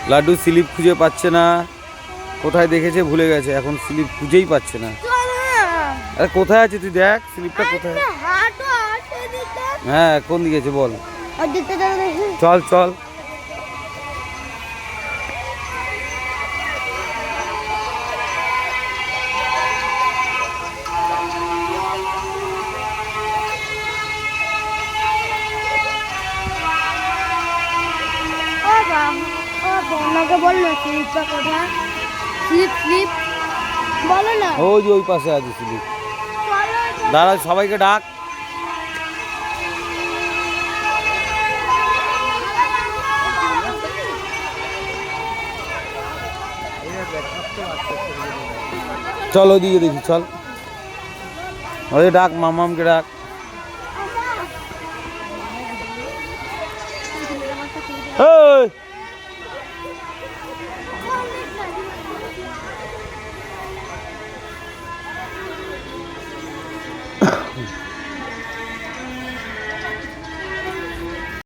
Laddu slip খুঁজে পাচ্ছে না, কোথায় দেখেছে ভুলে গেছে, এখন স্লিপ খুঁজেই পাচ্ছে না। আরে কোথায় আছে তুই দেখ, স্লিপটা কোথায়? হ্যাঁ কোন দিকে আছে বল। চল চল। ওই যে ওই পাশে আছে স্লিপ। দাঁড়া সবাইকে ডাক। চল ওইদিকে দেখি চল, ওই ডাক মামামকে ডাক। এই